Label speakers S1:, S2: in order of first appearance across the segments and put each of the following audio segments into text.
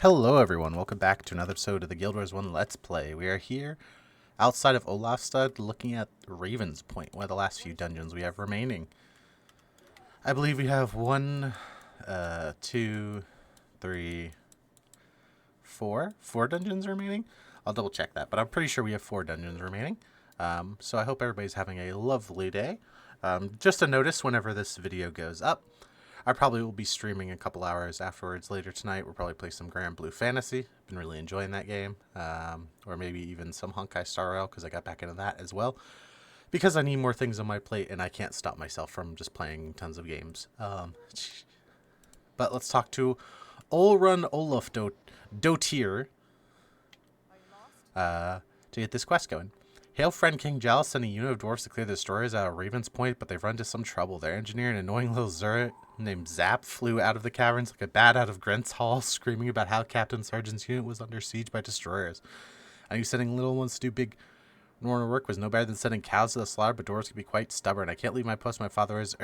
S1: Hello everyone, welcome back to another episode of the Guild Wars 1 Let's Play. We are here outside of Olafstad looking at Raven's Point, one of the last few dungeons we have remaining. I believe we have four dungeons remaining. I'll double check that, but I'm pretty sure we have 4 dungeons remaining. So I hope everybody's having a lovely day. Just a notice, whenever this video goes up, I probably will be streaming a couple hours afterwards later tonight. We'll probably play some Grand Blue Fantasy. Been really enjoying that game. Or maybe even some Honkai Star Rail, because I got back into that as well. Because I need more things on my plate, and I can't stop myself from just playing tons of games. But let's talk to Olrun Olaf Dotir to get this quest going. Hail friend King Jal sending a unit of dwarves to clear the destroyers out of Raven's Point, but they've run into some trouble. Their engineer, an annoying little Zura named Zap, flew out of the caverns like a bat out of Grent's Hall, screaming about how Captain Sargent's unit was under siege by destroyers. I knew sending little ones to do big normal work was no better than sending cows to the slaughter, but dwarves can be quite stubborn. I can't leave my post. My father is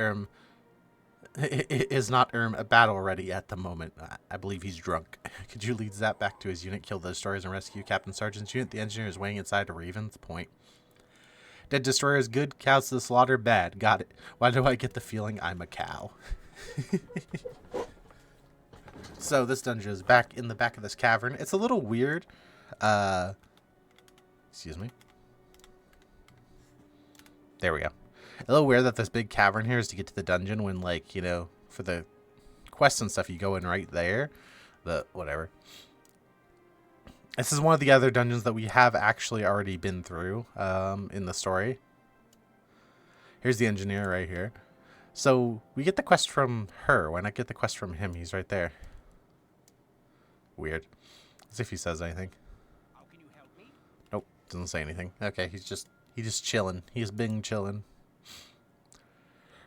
S1: not a battle ready at the moment. I believe he's drunk. Could you lead Zap back to his unit, kill the destroyers, and rescue Captain Sargent's unit? The engineer is waiting inside a Raven's Point. Dead destroyers good, cows to the slaughter bad. Got it. Why do I get the feeling I'm a cow? So this dungeon is back in the back of this cavern. It's a little weird. Excuse me. There we go. A little weird that this big cavern here is to get to the dungeon when, like, you know, for the quests and stuff, you go in right there. But whatever. This is one of the other dungeons that we have actually already been through in the story. Here's the engineer right here. So we get the quest from her. Why not get the quest from him? He's right there. Weird. As if he says anything.
S2: How can you help me?
S1: Nope, doesn't say anything. Okay, he's just chilling. He's been chilling.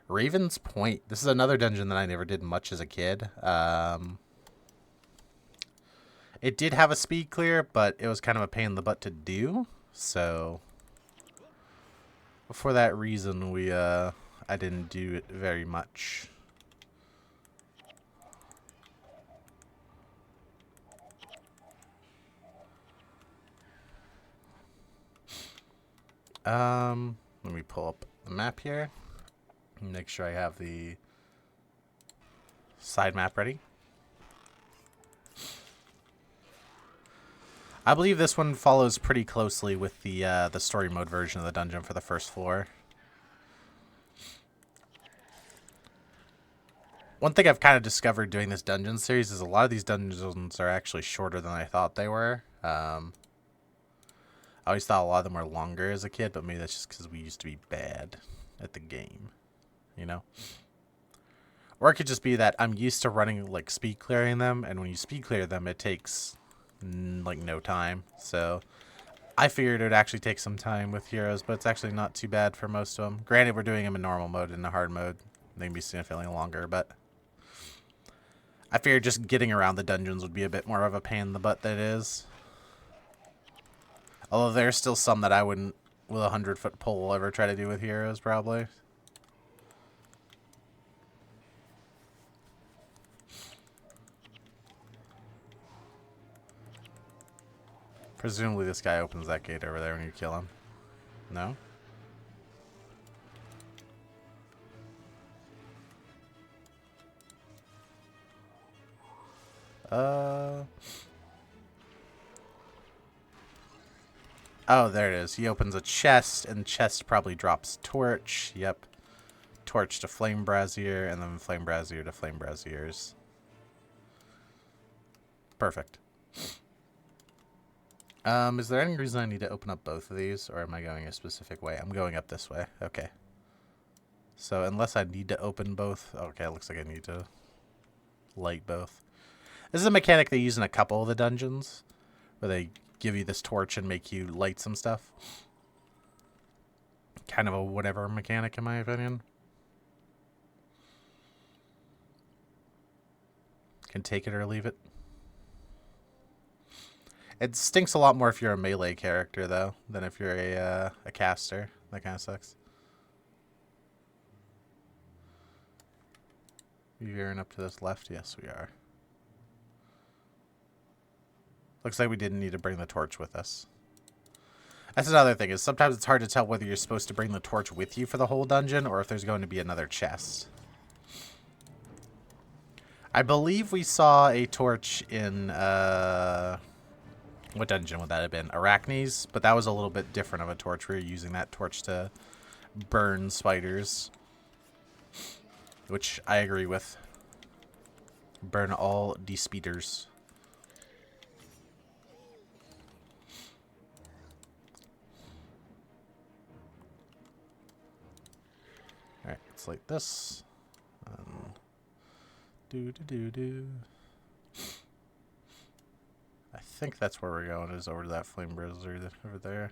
S1: Raven's Point. This is another dungeon that I never did much as a kid. It did have a speed clear, but it was kind of a pain in the butt to do. So for that reason, I didn't do it very much. Let me pull up the map here. Make sure I have the side map ready. I believe this one follows pretty closely with the story mode version of the dungeon for the first floor. One thing I've kind of discovered doing this dungeon series is a lot of these dungeons are actually shorter than I thought they were. I always thought a lot of them were longer as a kid, but maybe that's just because we used to be bad at the game, you know? Or it could just be that I'm used to running, like, speed clearing them, and when you speed clear them, it takes like no time. So I figured it would actually take some time with heroes, but it's actually not too bad for most of them. Granted, we're doing them in normal mode and the hard mode. They can be significantly longer, but I figured just getting around the dungeons would be a bit more of a pain in the butt than it is. Although there's still some that I wouldn't, with a 100-foot pole, ever try to do with heroes, probably. Presumably this guy opens that gate over there when you kill him. No? Oh, there it is. He opens a chest, and chest probably drops torch. Yep. Torch to flame brazier, and then flame brazier to flame braziers. Perfect. Is there any reason I need to open up both of these, or am I going a specific way? I'm going up this way. Okay. So unless I need to open both, okay, it looks like I need to light both. This is a mechanic they use in a couple of the dungeons, where they give you this torch and make you light some stuff. Kind of a whatever mechanic, in my opinion. Can take it or leave it. It stinks a lot more if you're a melee character, though, than if you're a caster. That kind of sucks. You veering up to this left? Yes, we are. Looks like we didn't need to bring the torch with us. That's another thing, is sometimes it's hard to tell whether you're supposed to bring the torch with you for the whole dungeon or if there's going to be another chest. I believe we saw a torch in, what dungeon would that have been? Arachnes, but that was a little bit different of a torch. We were using that torch to burn spiders, which I agree with. Burn all the speeders. Alright, let's light this. Do. I think that's where we're going, is over to that flame blizzard over there.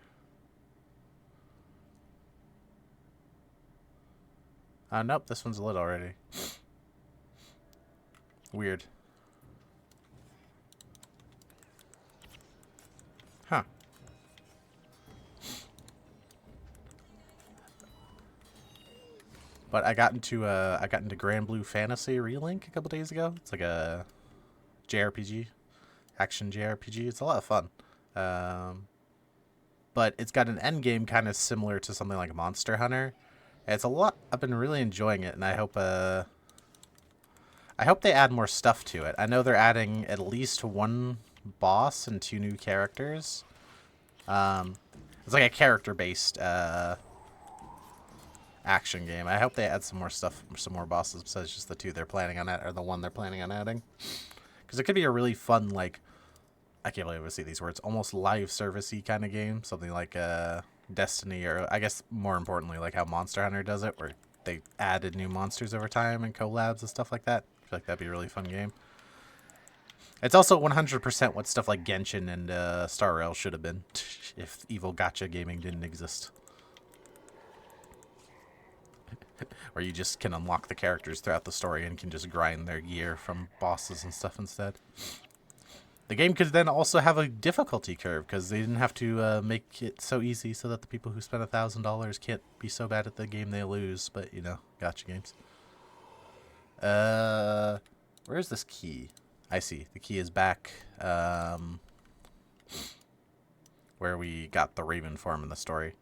S1: Nope, this one's lit already. Weird. Huh. But I got into Grand Blue Fantasy Relink a couple days ago. It's like a JRPG, action JRPG. It's a lot of fun. But it's got an end game kind of similar to something like Monster Hunter. And it's a lot. I've been really enjoying it, and I hope they add more stuff to it. I know they're adding at least one boss and 2 new characters. It's like a character-based action game. I hope they add some more stuff, some more bosses besides just the 2 they're planning on or the one they're planning on adding. Because it could be a really fun, like, I can't believe I see these words, almost live servicey kind of game. Something like Destiny, or I guess more importantly, like how Monster Hunter does it, where they added new monsters over time and collabs and stuff like that. I feel like that'd be a really fun game. It's also 100% what stuff like Genshin and Star Rail should have been if evil gacha gaming didn't exist. Where you just can unlock the characters throughout the story and can just grind their gear from bosses and stuff instead. The game could then also have a difficulty curve because they didn't have to make it so easy so that the people who spend $1,000 can't be so bad at the game they lose. But, you know, gotcha games. Where's this key? I see. The key is back where we got the Raven form in the story.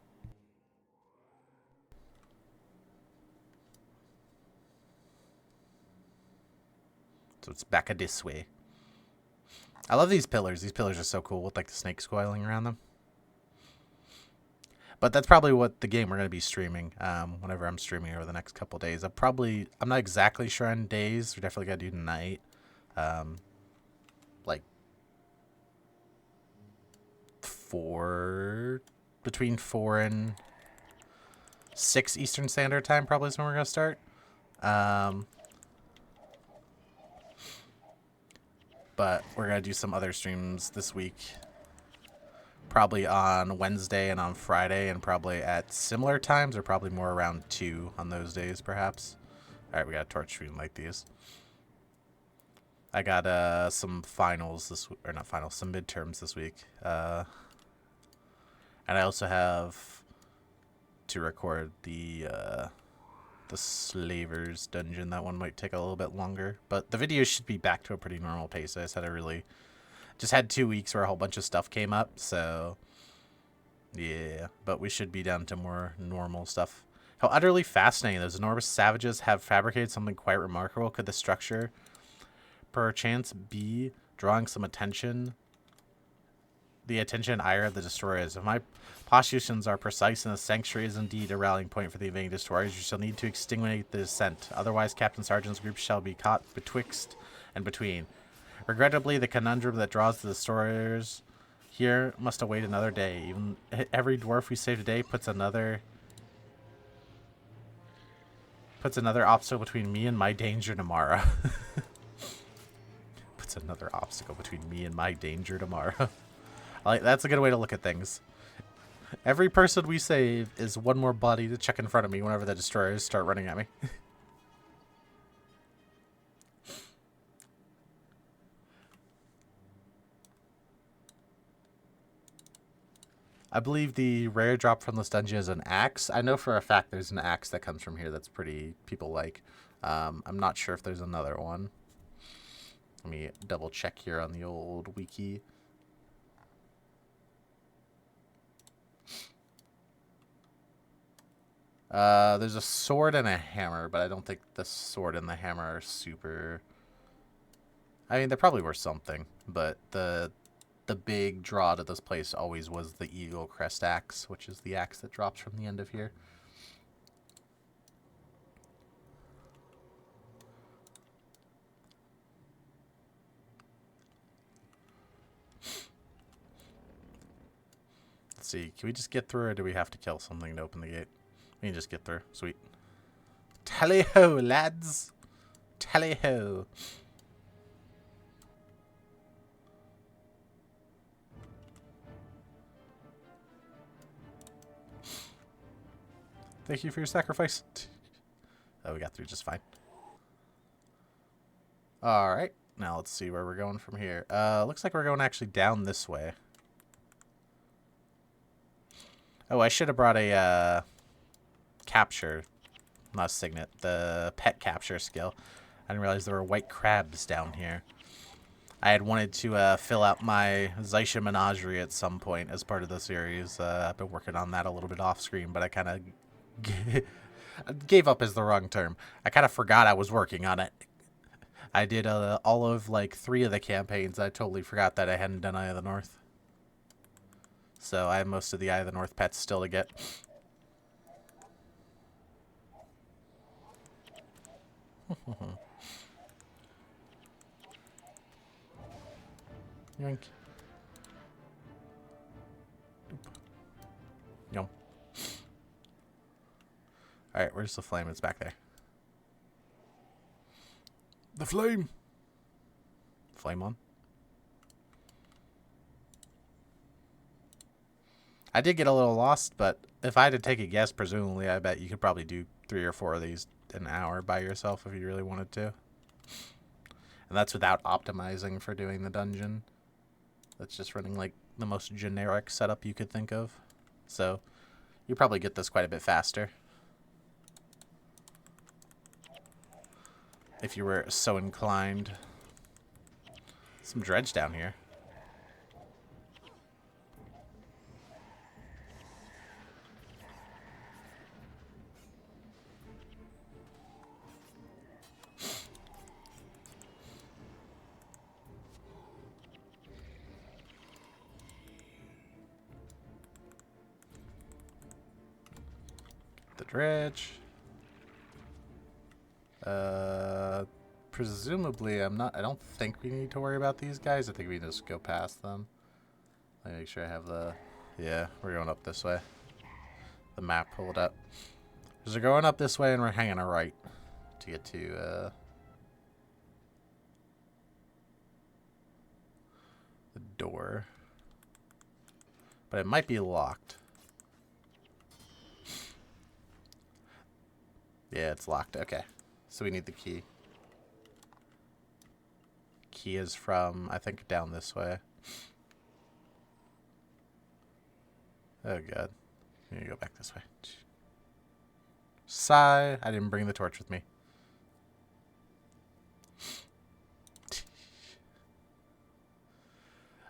S1: So it's back this way. I love these pillars. These pillars are so cool with like the snakes coiling around them. But that's probably what the game we're going to be streaming whenever I'm streaming over the next couple days. I'm not exactly sure on days. We definitely got to do night. Like between 4 and 6 Eastern Standard Time probably is when we're going to start. But we're going to do some other streams this week. Probably on Wednesday and on Friday, and probably at similar times, or probably more around 2 on those days, perhaps. Alright, we got a torch. We can light these. I got some finals some midterms this week. And I also have to record the Slavers dungeon. That one might take a little bit longer, but the videos should be back to a pretty normal pace. I just had 2 weeks where a whole bunch of stuff came up, so yeah, but we should be down to more normal stuff. How utterly fascinating. Those enormous savages have fabricated something quite remarkable. Could the structure perchance be drawing some attention? The attention and ire of the destroyers. If my postulations are precise and the sanctuary is indeed a rallying point for the invading destroyers, you shall need to extinguish the descent. Otherwise, Captain Sergeant's group shall be caught betwixt and between. Regrettably, the conundrum that draws the destroyers here must await another day. Even every dwarf we save today puts another obstacle between me and my danger tomorrow. Puts another obstacle between me and my danger tomorrow. That's a good way to look at things. Every person we save is one more body to check in front of me whenever the destroyers start running at me. I believe the rare drop from this dungeon is an axe. I know for a fact there's an axe that comes from here that's pretty people like. I'm not sure if there's another one. Let me double check here on the old wiki. There's a sword and a hammer, but I don't think the sword and the hammer are super... I mean, they probably were something, but the big draw to this place always was the Eagle Crest Axe, which is the axe that drops from the end of here. Let's see, can we just get through, or do we have to kill something to open the gate? We can just get through. Sweet. Tally-ho, lads! Tally-ho! Thank you for your sacrifice. Oh, we got through just fine. Alright, now let's see where we're going from here. Looks like we're going actually down this way. Oh, I should have brought a, capture, not a signet, the pet capture skill. I didn't realize there were white crabs down here. I had wanted to fill out my Zeisha Menagerie at some point as part of the series. I've been working on that a little bit off screen, but I kind of gave up is the wrong term. I kind of forgot I was working on it. I did all of like 3 of the campaigns. I totally forgot that I hadn't done Eye of the North. So I have most of the Eye of the North pets still to get. Yoink. Yum. Alright, where's the flame? It's back there. The flame! Flame on. I did get a little lost, but if I had to take a guess, presumably, I bet you could probably do 3 or 4 of these an hour by yourself if you really wanted to. And that's without optimizing for doing the dungeon. That's just running like the most generic setup you could think of. So you probably get this quite a bit faster. If you were so inclined. Some dredge down here. The dredge. Presumably I don't think we need to worry about these guys. I think we just go past them. Let me make sure I have the... Yeah, we're going up this way. The map, pull it up. So we're going up this way and we're hanging a right to get to, the door. But it might be locked. Yeah, it's locked. Okay. So we need the key. Key is from, I think, down this way. Oh, God. I need to go back this way. Sigh. I didn't bring the torch with me.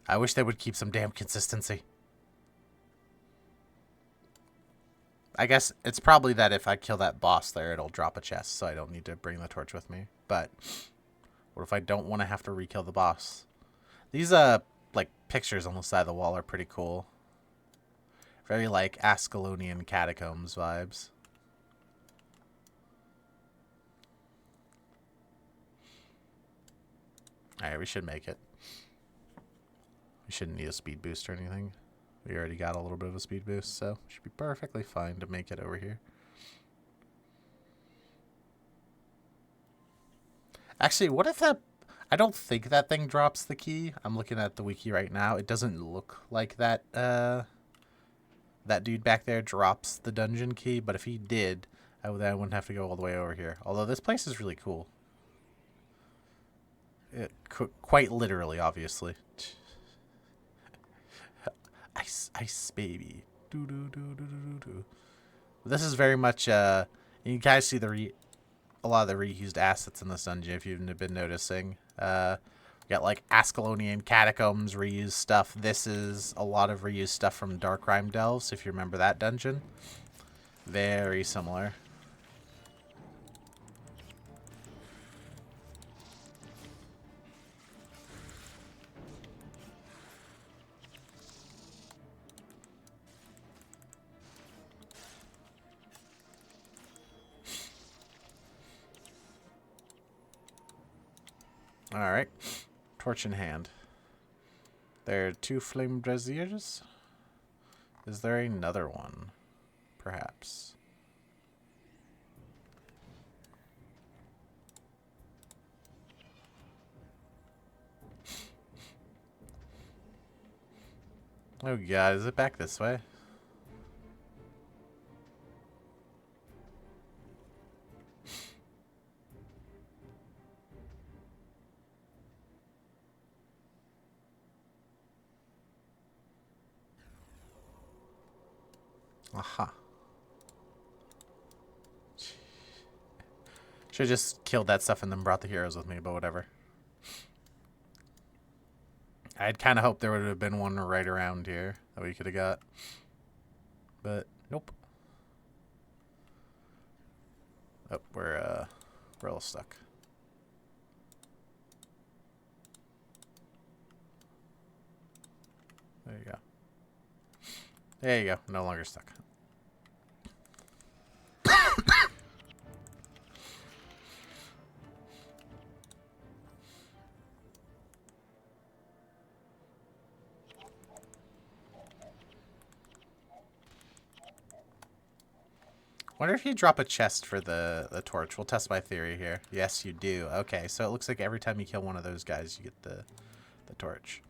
S1: I wish they would keep some damn consistency. I guess it's probably that if I kill that boss there, it'll drop a chest, so I don't need to bring the torch with me. But what if I don't want to have to re-kill the boss? These, like, pictures on the side of the wall are pretty cool. Very, like, Ascalonian catacombs vibes. Alright, we should make it. We shouldn't need a speed boost or anything. We already got a little bit of a speed boost, so should be perfectly fine to make it over here. Actually, what if that... I don't think that thing drops the key. I'm looking at the wiki right now. It doesn't look like that, that dude back there drops the dungeon key, but if he did, I wouldn't have to go all the way over here. Although this place is really cool. Quite literally, obviously. Ice, ice, baby. Do do do do do do. This is very much. You guys see a lot of the reused assets in this dungeon. If you've been noticing, we got like Ascalonian catacombs reused stuff. This is a lot of reused stuff from Dark Rime Delves. If you remember that dungeon, Very similar. Alright. Torch in hand. There are 2 flame braziers. Is there another one? Perhaps. Oh god, is it back this way? Aha. Should've just killed that stuff and then brought the heroes with me, but whatever. I'd kind of hoped there would have been one right around here that we could have got. But, nope. Oh, we're a little stuck. There you go. There you go. No longer stuck. Wonder if you drop a chest for the torch. We'll test my theory here. Yes, you do. Okay, so it looks like every time you kill one of those guys, you get the torch.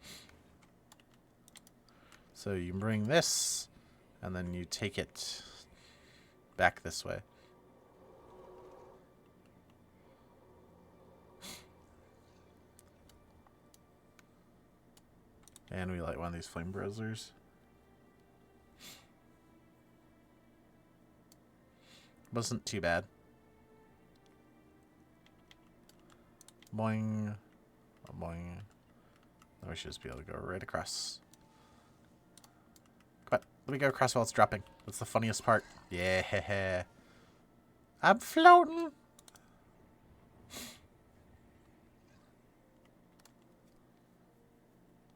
S1: So you bring this, and then you take it back this way. And we light one of these flame braziers. Wasn't too bad. Boing. Boing. Then we should just be able to go right across. Come on, let me go across while it's dropping. That's the funniest part. Yeah. I'm floating.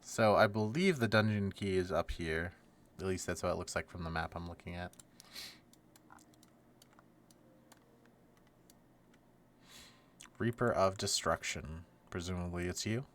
S1: So I believe the dungeon key is up here. At least that's what it looks like from the map I'm looking at. Reaper of Destruction. Presumably it's you.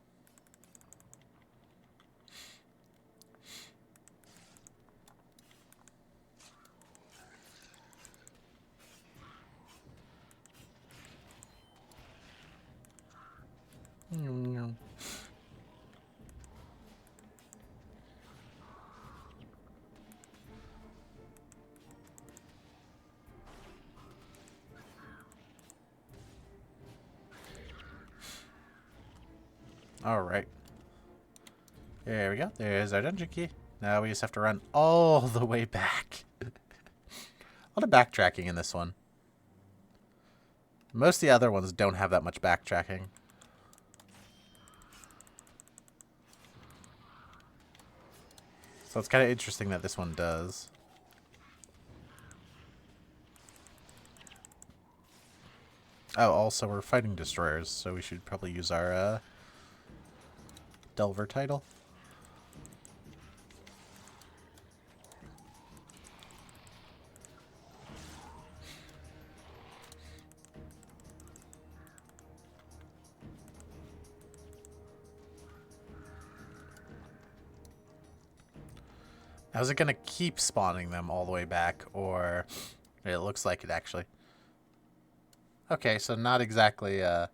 S1: Alright. There we go. There's our dungeon key. Now we just have to run all the way back. A lot of backtracking in this one. Most of the other ones don't have that much backtracking. So it's kind of interesting that this one does. Oh, also we're fighting destroyers, so we should probably use our Delver title. Now, is it going to keep spawning them all the way back, or it looks like it actually. Okay, so not exactly, I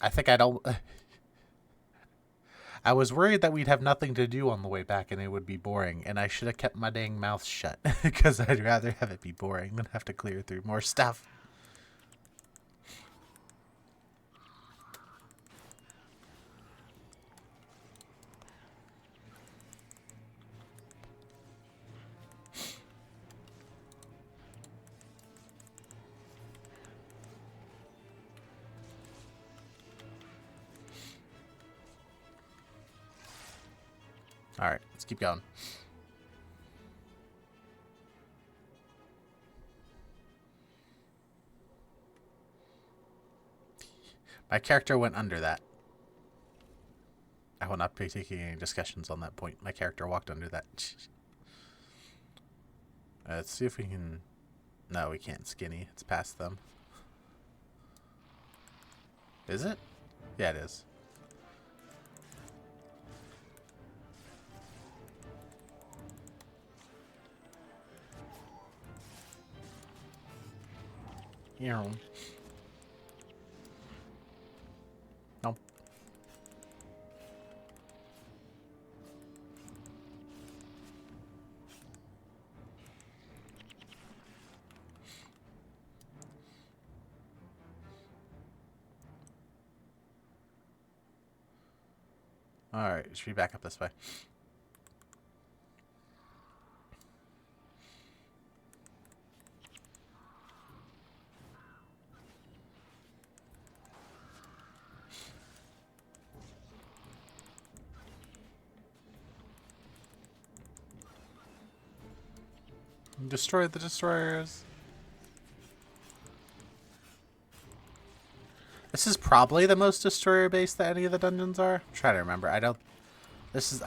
S1: think I don't... I was worried that we'd have nothing to do on the way back and it would be boring, and I should have kept my dang mouth shut, because I'd rather have it be boring than have to clear through more stuff. Alright, let's keep going. My character went under that. I will not be taking any discussions on that point. My character walked under that. Let's see if we can... No, we can't skinny. It's past them. Is it? Yeah, it is. Yeah. No. Alright, should we back up this way? Destroy the destroyers. This is probably the most destroyer based that any of the dungeons are. I'm trying to remember. I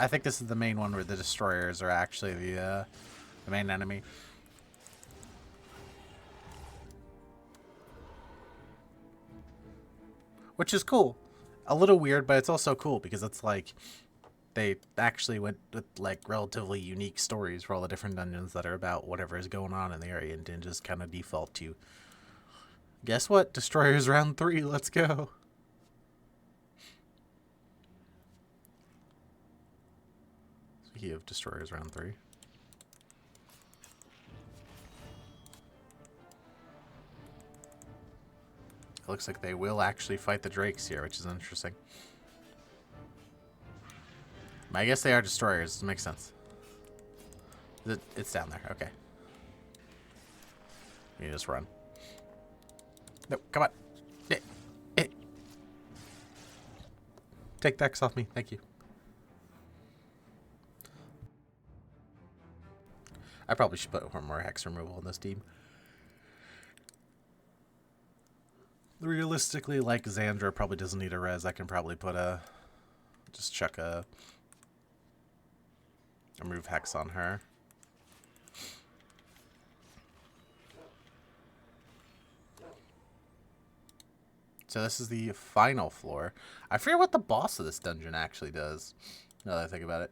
S1: think this is the main one where the destroyers are actually the main enemy. Which is cool. A little weird, but it's also cool because it's like they actually went with like relatively unique stories for all the different dungeons that are about whatever is going on in the area and didn't just kind of default to, guess what? Destroyers round 3, let's go. Speaking of destroyers round 3. It looks like they will actually fight the drakes here, which is interesting. I guess they are destroyers. It makes sense. It's down there. Okay. You just run. No, come on. Take Dex off me. Thank you. I probably should put more hex removal in this team. Realistically, like Xandra probably doesn't need a res. I can probably put just chuck a remove hex on her. So this is the final floor. I forget what the boss of this dungeon actually does, now that I think about it.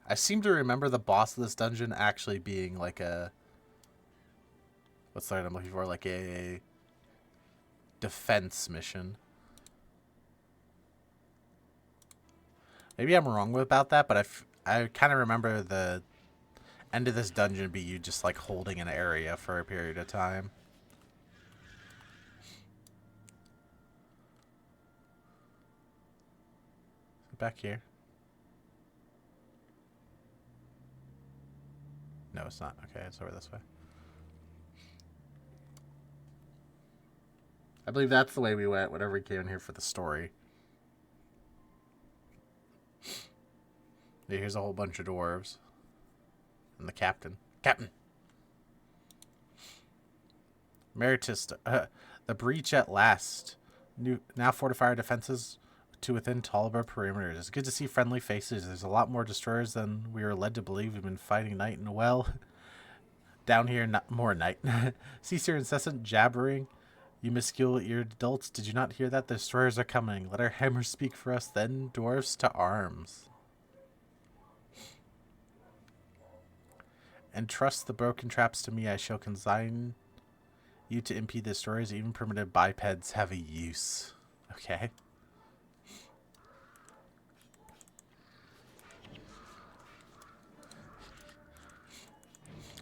S1: I seem to remember the boss of this dungeon actually being like a... What's the word I'm looking for? Like a defense mission. Maybe I'm wrong about that, but I kind of remember the end of this dungeon be you just like holding an area for a period of time. Back here. No, it's not. Okay, it's over this way. I believe that's the way we went whenever we came in here for the story. Yeah, here's a whole bunch of dwarves. And the captain. Captain! Meritus, the breach at last. Now fortify our defenses to within tolerable perimeters. It's good to see friendly faces. There's a lot more destroyers than we were led to believe. We've been fighting night and well. Down here, not more night. Cease your incessant jabbering. You muscular-eared adults, did you not hear that? The destroyers are coming. Let our hammers speak for us, then, dwarves, to arms. Entrust the broken traps to me. I shall consign you to impede the destroyers. Even primitive bipeds have a use. Okay.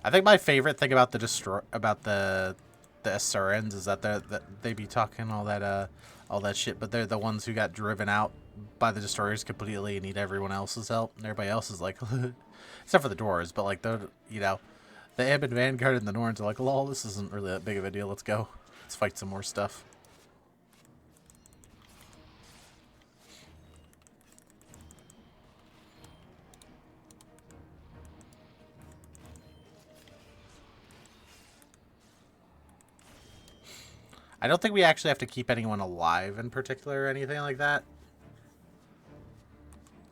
S1: I think my favorite thing about the Asurans is that they be talking all that shit, but they're the ones who got driven out by the destroyers completely and need everyone else's help. And everybody else is like, except for the dwarves, but like the Ebon Vanguard and the Norns are like, lol, this isn't really that big of a deal. Let's go. Let's fight some more stuff. I don't think we actually have to keep anyone alive in particular or anything like that.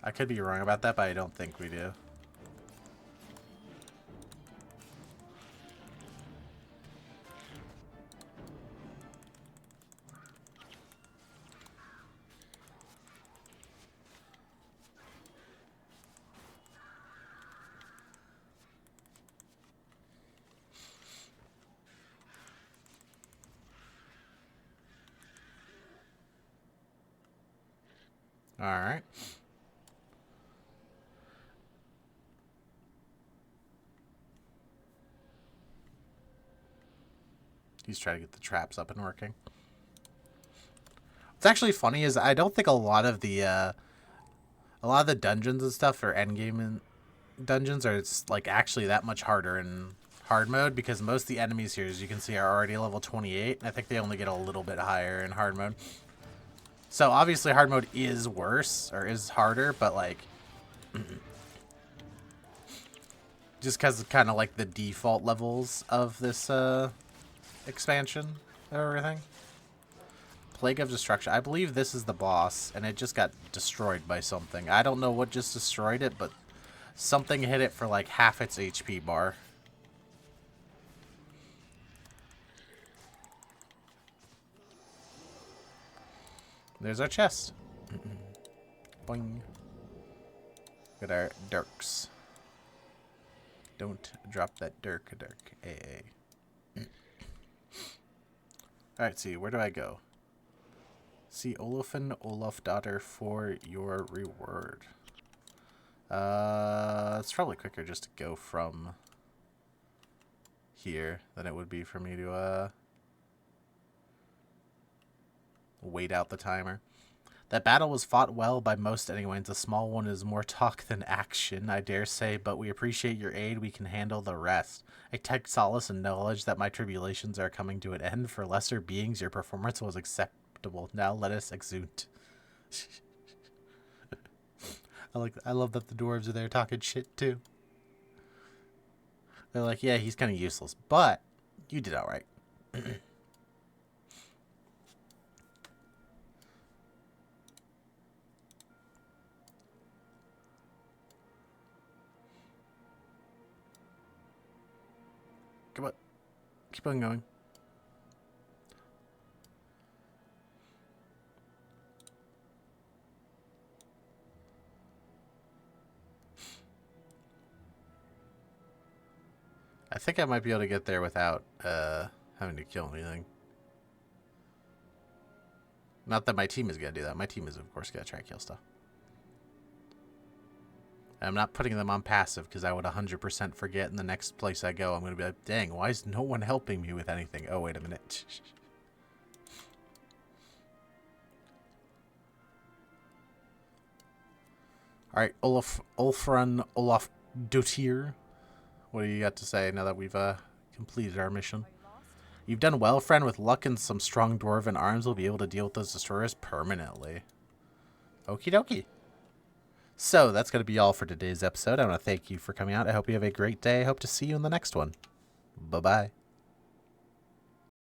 S1: I could be wrong about that, but I don't think we do. Alright. He's trying to get the traps up and working. What's actually funny is I don't think a lot of the dungeons and stuff or endgame dungeons are like actually that much harder in hard mode, because most of the enemies here, as you can see, are already level 28. And I think they only get a little bit higher in hard mode. So obviously hard mode is worse or is harder, but like just because of kind of like the default levels of this expansion and everything. Plague of Destruction. I believe this is the boss, and it just got destroyed by something. I don't know what just destroyed it, but something hit it for like half its HP bar. There's our chest. Boing. Got our dirks. Don't drop that dirk. AA. Alright, see, where do I go? See Olafin, Olafdottir for your reward. It's probably quicker just to go from here than it would be for me to wait out the timer. That battle was fought well by most anyways. The small one is more talk than action, I dare say, but we appreciate your aid. We can handle the rest. I take solace in knowledge that my tribulations are coming to an end. For lesser beings, your performance was acceptable. Now let us exude. I love that the dwarves are there talking shit too. They're like, yeah, he's kind of useless, but you did all right. Come on. Keep on going. I think I might be able to get there without having to kill anything. Not that my team is going to do that. My team is, of course, going to try to kill stuff. I'm not putting them on passive because I would 100% forget in the next place I go. I'm going to be like, dang, why is no one helping me with anything? Oh, wait a minute. Alright, Olafdottir. What do you got to say now that we've completed our mission? You've done well, friend. With luck and some strong dwarven arms, we'll be able to deal with those destroyers permanently. Okie dokie. So, that's going to be all for today's episode. I want to thank you for coming out. I hope you have a great day. I hope to see you in the next one. Bye-bye.